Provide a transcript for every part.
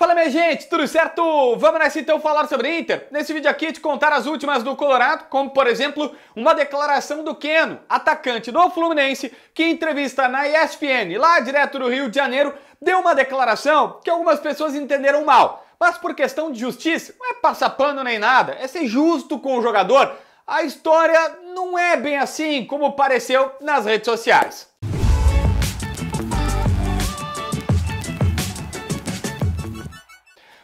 Fala minha gente, tudo certo? Vamos nessa então falar sobre Inter? Nesse vídeo aqui te contar as últimas do Colorado, como por exemplo, uma declaração do Keno, atacante do Fluminense, que em entrevista na ESPN, lá direto do Rio de Janeiro, deu uma declaração que algumas pessoas entenderam mal. Mas por questão de justiça, não é passar pano nem nada, é ser justo com o jogador. A história não é bem assim como pareceu nas redes sociais.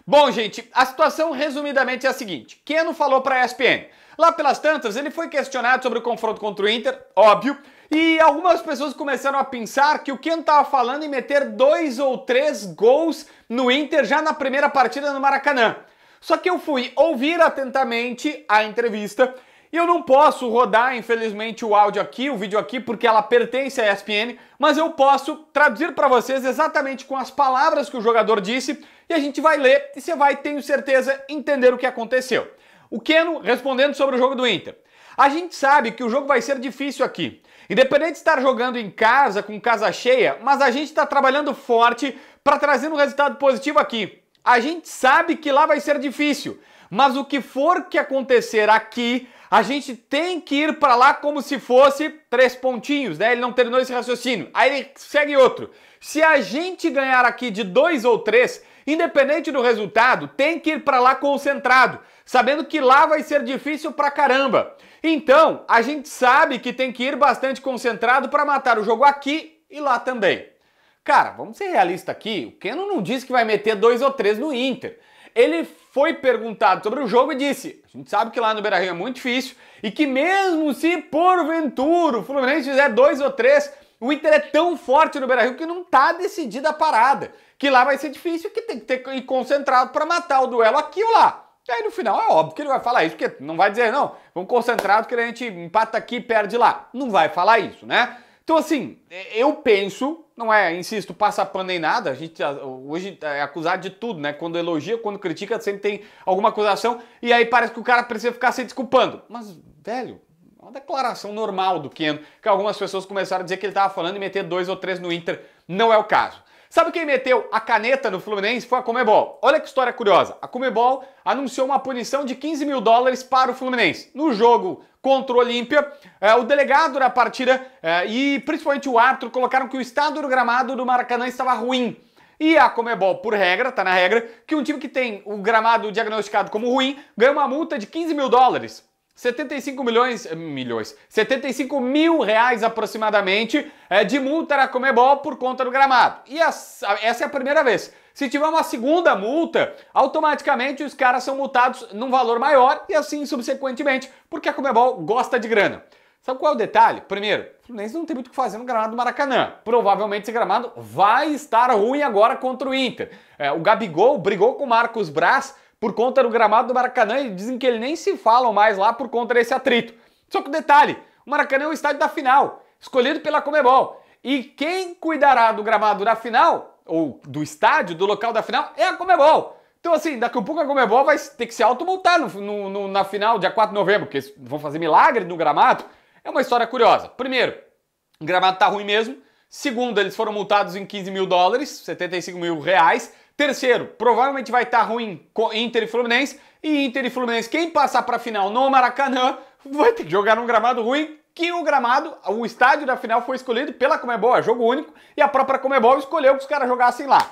Bom, gente, a situação resumidamente é a seguinte. Keno falou para a ESPN. Lá pelas tantas, ele foi questionado sobre o confronto contra o Inter, óbvio, e algumas pessoas começaram a pensar que o Keno estava falando em meter 2 ou 3 gols no Inter já na primeira partida no Maracanã. Só que eu fui ouvir atentamente a entrevista e eu não posso rodar, infelizmente, o áudio aqui, o vídeo aqui, porque ela pertence à ESPN, mas eu posso traduzir para vocês exatamente com as palavras que o jogador disse e a gente vai ler e você vai, tenho certeza, entender o que aconteceu. O Keno respondendo sobre o jogo do Inter. A gente sabe que o jogo vai ser difícil aqui. Independente de estar jogando em casa, com casa cheia, mas a gente está trabalhando forte para trazer um resultado positivo aqui. A gente sabe que lá vai ser difícil, mas o que for que acontecer aqui, a gente tem que ir para lá como se fosse 3 pontinhos, né? Ele não terminou esse raciocínio. Aí ele segue outro. Se a gente ganhar aqui de 2 ou 3, independente do resultado, tem que ir para lá concentrado, sabendo que lá vai ser difícil pra caramba. Então, a gente sabe que tem que ir bastante concentrado para matar o jogo aqui e lá também. Cara, vamos ser realistas aqui, o Keno não disse que vai meter 2 ou 3 no Inter. Ele foi perguntado sobre o jogo e disse, a gente sabe que lá no Beira-Rio é muito difícil e que mesmo se porventura o Fluminense fizer 2 ou 3, o Inter é tão forte no Beira-Rio que não tá decidida a parada, que lá vai ser difícil, que tem que ir concentrado para matar o duelo aqui ou lá. E aí no final é óbvio que ele vai falar isso, porque não vai dizer não, vamos concentrado que a gente empata aqui e perde lá. Não vai falar isso, né? Então assim, eu penso, não é, insisto, passa pano nem nada, a gente hoje é acusado de tudo, né? Quando elogia, quando critica, sempre tem alguma acusação e aí parece que o cara precisa ficar se desculpando. Mas, velho, é uma declaração normal do Keno, que algumas pessoas começaram a dizer que ele estava falando em meter 2 ou 3 no Inter, não é o caso. Sabe quem meteu a caneta no Fluminense? Foi a Conmebol. Olha que história curiosa. A Conmebol anunciou uma punição de $15 mil para o Fluminense. No jogo contra o Olímpia, o delegado da partida e principalmente o árbitro colocaram que o estado do gramado do Maracanã estava ruim. E a Conmebol, por regra, tá na regra, que um time que tem o gramado diagnosticado como ruim ganha uma multa de $15 mil. 75 mil reais aproximadamente de multa na Conmebol por conta do gramado. E essa é a primeira vez. Se tiver uma segunda multa, automaticamente os caras são multados num valor maior e assim subsequentemente, porque a Conmebol gosta de grana. Sabe qual é o detalhe? Primeiro, o Fluminense não tem muito o que fazer no gramado do Maracanã. Provavelmente esse gramado vai estar ruim agora contra o Inter. O Gabigol brigou com o Marcos Braz por conta do gramado do Maracanã e dizem que ele nem se falam mais lá por conta desse atrito. Só que o detalhe, o Maracanã é o estádio da final, escolhido pela Conmebol. E quem cuidará do gramado da final, ou do estádio, do local da final, é a Conmebol. Então assim, daqui a pouco a Conmebol vai ter que se automultar na final, dia 4 de novembro, porque eles vão fazer milagre no gramado. É uma história curiosa. Primeiro, o gramado tá ruim mesmo. Segundo, eles foram multados em $15 mil, 75 mil reais. Terceiro, provavelmente vai estar ruim com Inter e Fluminense. E Inter e Fluminense, quem passar para a final no Maracanã, vai ter que jogar num gramado ruim, que o estádio da final foi escolhido pela Conmebol, é jogo único, e a própria Conmebol escolheu que os caras jogassem lá.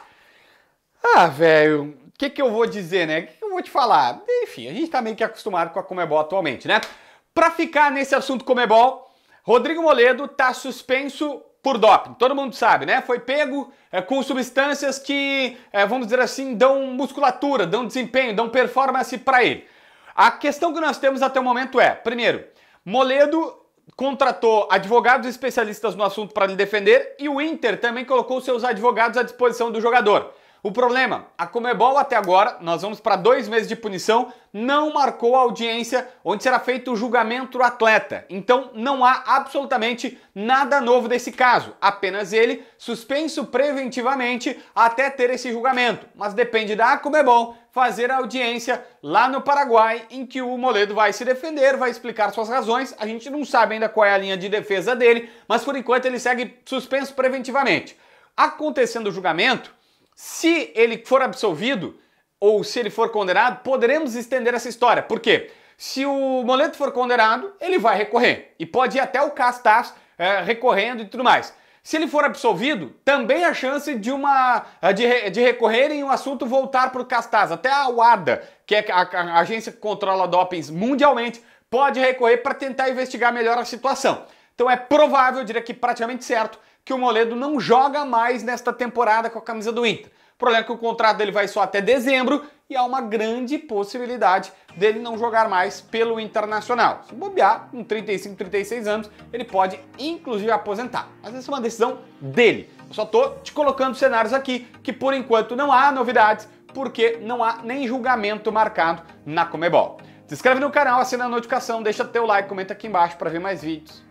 Ah, velho, o que eu vou dizer, né? O que eu vou te falar? Enfim, a gente tá meio que acostumado com a Conmebol atualmente, né? Pra ficar nesse assunto Conmebol, Rodrigo Moledo tá suspenso por doping, todo mundo sabe, né? Foi pego com substâncias que, vamos dizer assim, dão musculatura, dão desempenho, dão performance para ele. A questão que nós temos até o momento é, primeiro, Moledo contratou advogados especialistas no assunto para lhe defender e o Inter também colocou seus advogados à disposição do jogador. O problema, a Conmebol até agora, nós vamos para 2 meses de punição, não marcou a audiência onde será feito o julgamento do atleta. Então não há absolutamente nada novo desse caso, apenas ele suspenso preventivamente até ter esse julgamento. Mas depende da Conmebol fazer a audiência lá no Paraguai em que o Moledo vai se defender, vai explicar suas razões. A gente não sabe ainda qual é a linha de defesa dele, mas por enquanto ele segue suspenso preventivamente. Acontecendo o julgamento, Se ele for absolvido ou se ele for condenado, poderemos estender essa história. Por quê? Se o Moledo for condenado, ele vai recorrer e pode ir até o Castaz recorrendo e tudo mais. Se ele for absolvido, também há chance de recorrerem e o assunto voltar para o Castaz. Até a WADA, que é a agência que controla dopings mundialmente, pode recorrer para tentar investigar melhor a situação. Então é provável, eu diria que praticamente certo, que o Moledo não joga mais nesta temporada com a camisa do Inter. O problema é que o contrato dele vai só até dezembro e há uma grande possibilidade dele não jogar mais pelo Internacional. Se bobear, com 35, 36 anos, ele pode inclusive aposentar. Mas essa é uma decisão dele. Eu só tô te colocando cenários aqui que por enquanto não há novidades, porque não há nem julgamento marcado na Conmebol. Se inscreve no canal, assina a notificação, deixa teu like, comenta aqui embaixo para ver mais vídeos.